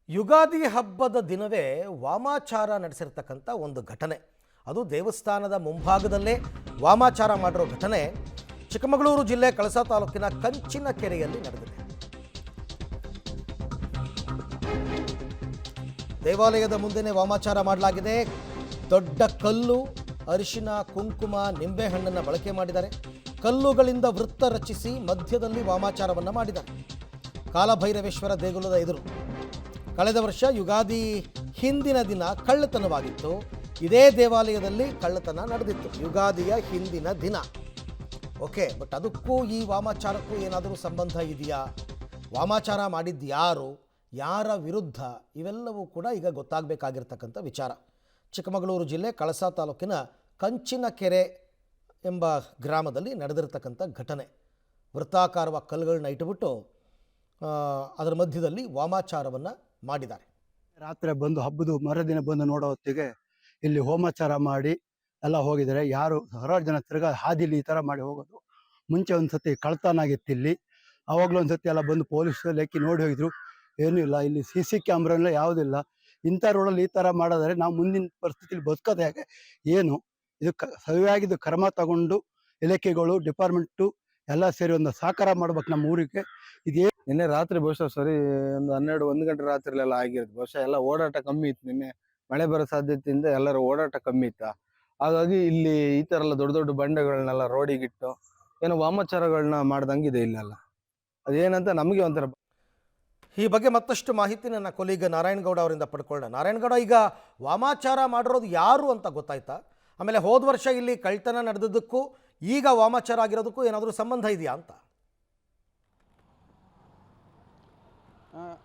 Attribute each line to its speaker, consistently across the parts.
Speaker 1: ಯುಗಾದಿ ಹಬ್ಬದ ದಿನವೇ ವಾಮಾಚಾರ ನಡೆಸಿರ್ತಕ್ಕಂಥ ಒಂದು ಘಟನೆ. ಅದು ದೇವಸ್ಥಾನದ ಮುಂಭಾಗದಲ್ಲೇ ವಾಮಾಚಾರ ಮಾಡಿರೋ ಘಟನೆ ಚಿಕ್ಕಮಗಳೂರು ಜಿಲ್ಲೆ ಕಳಸಾ ತಾಲೂಕಿನ ಕಂಚಿನ ಕೆರೆಯಲ್ಲಿ ನಡೆದಿದೆ. ದೇವಾಲಯದ ಮುಂದೆನೇ ವಾಮಾಚಾರ ಮಾಡಲಾಗಿದೆ. ದೊಡ್ಡ ಕಲ್ಲು, ಅರಿಶಿನ, ಕುಂಕುಮ, ನಿಂಬೆಹಣ್ಣನ್ನು ಬಳಕೆ ಮಾಡಿದ್ದಾರೆ. ಕಲ್ಲುಗಳಿಂದ ವೃತ್ತ ರಚಿಸಿ ಮಧ್ಯದಲ್ಲಿ ವಾಮಾಚಾರವನ್ನು ಮಾಡಿದ್ದಾರೆ. ಕಾಲಭೈರವೇಶ್ವರ ದೇಗುಲದ ಎದುರು ಕಳೆದ ವರ್ಷ ಯುಗಾದಿ ಹಿಂದಿನ ದಿನ ಕಳ್ಳತನವಾಗಿತ್ತು. ಇದೇ ದೇವಾಲಯದಲ್ಲಿ ಕಳ್ಳತನ ನಡೆದಿತ್ತು ಯುಗಾದಿಯ ಹಿಂದಿನ ದಿನ. ಓಕೆ, ಬಟ್ ಅದಕ್ಕೂ ಈ ವಾಮಾಚಾರಕ್ಕೂ ಏನಾದರೂ ಸಂಬಂಧ ಇದೆಯಾ? ವಾಮಾಚಾರ ಮಾಡಿದ್ದು ಯಾರು, ಯಾರ ವಿರುದ್ಧ, ಇವೆಲ್ಲವೂ ಕೂಡ ಈಗ ಗೊತ್ತಾಗಬೇಕಾಗಿರ್ತಕ್ಕಂಥ ವಿಚಾರ. ಚಿಕ್ಕಮಗಳೂರು ಜಿಲ್ಲೆ ಕಳಸಾ ತಾಲೂಕಿನ ಕಂಚಿನ ಕೆರೆ ಎಂಬ ಗ್ರಾಮದಲ್ಲಿ ನಡೆದಿರ್ತಕ್ಕಂಥ ಘಟನೆ. ವೃತ್ತಾಕಾರವಾಗಿ ಕಲ್ಲುಗಳನ್ನ ಇಟ್ಟುಬಿಟ್ಟು ಅದರ ಮಧ್ಯದಲ್ಲಿ ವಾಮಾಚಾರವನ್ನು ಮಾಡಿದ್ದಾರೆ.
Speaker 2: ರಾತ್ರಿ ಬಂದು ಹಬ್ಬದ ಮರುದಿನ ಬಂದು ನೋಡೋ ಹೊತ್ತಿಗೆ ಇಲ್ಲಿ ಹೋಮಾಚಾರ ಮಾಡಿ ಎಲ್ಲ ಹೋಗಿದ್ದಾರೆ. ಯಾರು ಹಲವಾರು ಜನ ತಿರ್ಗಾ ಹಾದಿಲಿ ಈ ಥರ ಮಾಡಿ ಹೋಗೋದು. ಮುಂಚೆ ಒಂದು ಸತಿ ಕಳ್ತನ ಆಗಿತ್ತು ಇಲ್ಲಿ. ಆವಾಗಲೂ ಒಂದು ಸತಿ ಎಲ್ಲ ಬಂದು ಪೊಲೀಸರು ಲೆಕ್ಕಿ ನೋಡಿ ಹೋಗಿದ್ರು. ಏನೂ ಇಲ್ಲ, ಇಲ್ಲಿ CC ಕ್ಯಾಮ್ರಾ ಯಾವುದಿಲ್ಲ. ಇಂಥ ರೋಡಲ್ಲಿ ಈ ಥರ ಮಾಡೋದಾದ್ರೆ ನಾವು ಮುಂದಿನ ಪರಿಸ್ಥಿತಿಲಿ ಬದುಕೋದು ಹೇಗೆ? ಏನು ಇದು ಸರಿಯಾಗಿದ್ದು ಕ್ರಮ ತಗೊಂಡು ಇಲಾಖೆಗಳು, ಡಿಪಾರ್ಟ್ಮೆಂಟು ಎಲ್ಲ ಸೇರಿ ಒಂದು ಸಹಕಾರ ಮಾಡ್ಬೇಕು ನಮ್ಮ ಊರಿಗೆ. ಇದೇ
Speaker 3: ನಿನ್ನೆ ರಾತ್ರಿ ಬಹುಶಃ ಸರಿ ಒಂದು 12-1 ಗಂಟೆ ರಾತ್ರಿಲೆಲ್ಲ ಆಗಿರೋದು. ಬಹುಶಃ ಎಲ್ಲ ಓಡಾಟ ಕಮ್ಮಿ ಇತ್ತು. ನಿನ್ನೆ ಮಳೆ ಬರೋ ಸಾಧ್ಯತೆಯಿಂದ ಎಲ್ಲರ ಓಡಾಟ ಕಮ್ಮಿ ಇತ್ತ. ಹಾಗಾಗಿ ಇಲ್ಲಿ ಈ ತರ ಎಲ್ಲ ದೊಡ್ಡ ದೊಡ್ಡ ಬಂಡೆಗಳನ್ನೆಲ್ಲ ರೋಡಿಗಿಟ್ಟು ಏನೋ ವಾಮಾಚಾರಗಳನ್ನ ಮಾಡ್ದಂಗಿದೆ ಇಲ್ಲೆಲ್ಲ. ಅದೇನಂತ ನಮಗೆ ಒಂಥರ.
Speaker 1: ಈ ಬಗ್ಗೆ ಮತ್ತಷ್ಟು ಮಾಹಿತಿ ನನ್ನ ಕೊಲೀಗ ನಾರಾಯಣಗೌಡ ಅವರಿಂದ ಪಡ್ಕೊಳ್ಳೋಣ. ನಾರಾಯಣಗೌಡ, ಈಗ ವಾಮಾಚಾರ ಮಾಡಿರೋದು ಯಾರು ಅಂತ ಗೊತ್ತಾಯ್ತಾ? ಆಮೇಲೆ ಹೋದ ವರ್ಷ ಇಲ್ಲಿ ಕಳ್ತನ ನಡೆದದ್ದಕ್ಕೂ ಈಗ ವಾಮಾಚಾರ ಆಗಿರೋದಕ್ಕೂ ಏನಾದರೂ ಸಂಬಂಧ ಇದೆಯಾ ಅಂತ?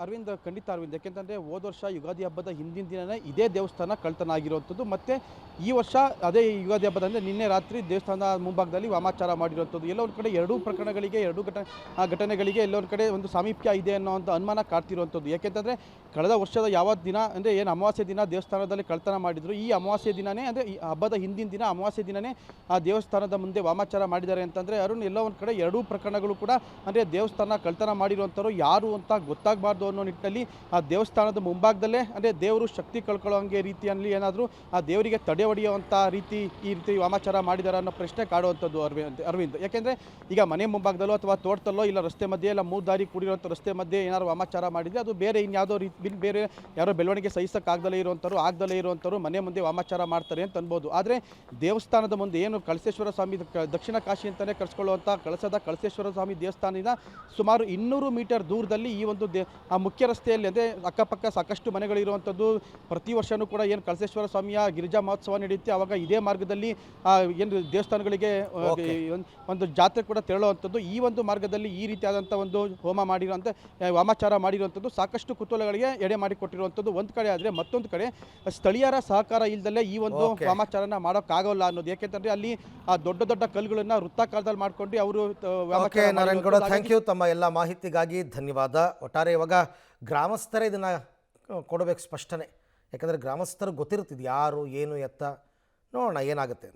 Speaker 4: ಅರವಿಂದ್, ಖಂಡಿತ ಅರವಿಂದ್. ಯಾಕೆಂತಂದರೆ ಹೋದ ವರ್ಷ ಯುಗಾದಿ ಹಬ್ಬದ ಹಿಂದಿನ ದಿನವೇ ಇದೇ ದೇವಸ್ಥಾನ ಕಳ್ತನ ಆಗಿರುವಂಥದ್ದು. ಮತ್ತು ಈ ವರ್ಷ ಅದೇ ಯುಗಾದಿ ಹಬ್ಬದ ಅಂದರೆ ನಿನ್ನೆ ರಾತ್ರಿ ದೇವಸ್ಥಾನದ ಮುಂಭಾಗದಲ್ಲಿ ವಾಮಾಚಾರ ಮಾಡಿರುವಂಥದ್ದು. ಎಲ್ಲೋ ಒಂದು ಕಡೆ ಎರಡೂ ಪ್ರಕರಣಗಳಿಗೆ, ಎರಡೂ ಘಟನೆಗಳಿಗೆ ಎಲ್ಲೊಂದು ಕಡೆ ಒಂದು ಸಾಮೀಪ್ಯ ಇದೆ ಅನ್ನೋವಂಥ ಅನುಮಾನ ಕಾಡ್ತಿರುವಂಥದ್ದು. ಯಾಕೆಂತಂದರೆ ಕಳೆದ ವರ್ಷದ ಯಾವ ದಿನ ಅಂದರೆ ಏನು ಅಮಾವಾಸ್ಯೆ ದಿನ ದೇವಸ್ಥಾನದಲ್ಲಿ ಕಳ್ತನ ಮಾಡಿದ್ರು, ಈ ಅಮಾವಾಸ್ಯೆ ದಿನವೇ ಅಂದರೆ ಈ ಹಬ್ಬದ ಹಿಂದಿನ ದಿನ ಅಮಾವಾಸ್ಯೆ ದಿನವೇ ಆ ದೇವಸ್ಥಾನದ ಮುಂದೆ ವಾಮಾಚಾರ ಮಾಡಿದ್ದಾರೆ ಅಂತಂದರೆ ಅರುಣ್, ಎಲ್ಲೋ ಒಂದು ಕಡೆ ಎರಡೂ ಪ್ರಕರಣಗಳು ಕೂಡ ಅಂದರೆ ದೇವಸ್ಥಾನ ಕಳ್ತನ ಮಾಡಿರುವಂಥವ್ರು ಯಾರು ಅಂತ ಗೊತ್ತಾಗಬಾರ್ದು ಅನ್ನೋ ನಿಟ್ಟಿನಲ್ಲಿ ಆ ದೇವಸ್ಥಾನದ ಮುಂಭಾಗದಲ್ಲೇ ಅಂದರೆ ದೇವರು ಶಕ್ತಿ ಕಳ್ಕೊಳ್ಳೋಂಗೆ ರೀತಿಯಲ್ಲಿ ಏನಾದರೂ ಆ ದೇವರಿಗೆ ತಡೆ ಹೊಡೆಯುವಂಥ ರೀತಿ ಈ ರೀತಿ ವಾಮಾಚಾರ ಮಾಡಿದ್ದಾರೆ ಅನ್ನೋ ಪ್ರಶ್ನೆ ಕಾಡುವಂಥದ್ದು ಅರವಿಂದ್. ಯಾಕೆಂದರೆ ಈಗ ಮನೆ ಮುಂಭಾಗದಲ್ಲೋ ಅಥವಾ ತೋಟದಲ್ಲೋ ಇಲ್ಲ ರಸ್ತೆ ಮಧ್ಯೆ ಎಲ್ಲ ಮೂರು ದಾರಿ ಕೂಡಿರುವಂಥ ರಸ್ತೆ ಮಧ್ಯೆ ಏನಾದ್ರು ವಾಮಾಚಾರ ಮಾಡಿದರೆ ಅದು ಬೇರೆ ಇನ್ಯಾವುದೋ ರೀತಿ ಬೇರೆ ಯಾರೋ ಬೆಳವಣಿಗೆ ಸಹಿಸೋಕ್ಕಾಗದಲ್ಲೇ ಇರುವಂಥವ್ರು ಮನೆ ಮುಂದೆ ವಾಮಾಚಾರ ಮಾಡ್ತಾರೆ ಅಂತ ಅನ್ಬೋದು. ಆದರೆ ದೇವಸ್ಥಾನದ ಮುಂದೆ ಏನು ಕಳಸೇಶ್ವರ ಸ್ವಾಮಿ ದಕ್ಷಿಣ ಕಾಶಿ ಅಂತಲೇ ಕರೆಸ್ಕೊಳ್ಳುವಂಥ ಕಳಸೇಶ್ವರ ಸ್ವಾಮಿ ದೇವಸ್ಥಾನದಿಂದ ಸುಮಾರು 200 ಮೀಟರ್ ದೂರದಲ್ಲಿ ಈ ಒಂದು ಆ ಮುಖ್ಯ ರಸ್ತೆಯಲ್ಲಿ ಅಂದರೆ ಅಕ್ಕಪಕ್ಕ ಸಾಕಷ್ಟು ಮನೆಗಳಿರುವಂಥದ್ದು. ಪ್ರತಿ ವರ್ಷವೂ ಕೂಡ ಏನು ಕಳಸೇಶ್ವರ ಸ್ವಾಮಿಯ ಗಿರಿಜಾ ಮಹೋತ್ಸವ ನಡೆಯುತ್ತೆ, ಆವಾಗ ಇದೇ ಮಾರ್ಗದಲ್ಲಿ ಏನು ದೇವಸ್ಥಾನಗಳಿಗೆ ಒಂದು ಜಾತ್ರೆ ಕೂಡ ತೆರಳುವಂಥದ್ದು. ಈ ಒಂದು ಮಾರ್ಗದಲ್ಲಿ ಈ ರೀತಿಯಾದಂಥ ಒಂದು ವಾಮಾಚಾರ ಮಾಡಿರುವಂಥದ್ದು ಸಾಕಷ್ಟು ಕುತೂಹಲಗಳಿಗೆ ಎಡೆ ಮಾಡಿಕೊಟ್ಟಿರುವಂಥದ್ದು ಒಂದು ಕಡೆ. ಆದರೆ ಮತ್ತೊಂದು ಕಡೆ ಸ್ಥಳೀಯರ ಸಹಕಾರ ಇಲ್ಲದಲ್ಲೇ ಈ ಒಂದು ವಾಮಾಚಾರನ ಮಾಡೋಕ್ಕಾಗೋಲ್ಲ ಅನ್ನೋದು. ಯಾಕೆಂತಂದರೆ ಅಲ್ಲಿ ಆ ದೊಡ್ಡ ದೊಡ್ಡ ಕಲ್ಲುಗಳನ್ನು ವೃತ್ತಾಕಾರದಲ್ಲಿ ಮಾಡ್ಕೊಂಡು ಅವರು
Speaker 1: ನಾರಾಯಣಗೌಡ, ಥ್ಯಾಂಕ್ ಯು. ತಮ್ಮ ಎಲ್ಲ ಮಾಹಿತಿಗಾಗಿ ಧನ್ಯವಾದ. ಒಟ್ಟಾರೆ ಇವಾಗ ಗ್ರಾಮಸ್ಥರೇ ಇದನ್ನು ಕೊಡಬೇಕು ಸ್ಪಷ್ಟನೆ. ಯಾಕಂದರೆ ಗ್ರಾಮಸ್ಥರಿಗೆ ಗೊತ್ತಿರ್ತಿದ್ದು ಯಾರು ಏನು ಎತ್ತ. ನೋಡೋಣ ಏನಾಗುತ್ತೆ ಅಂತ.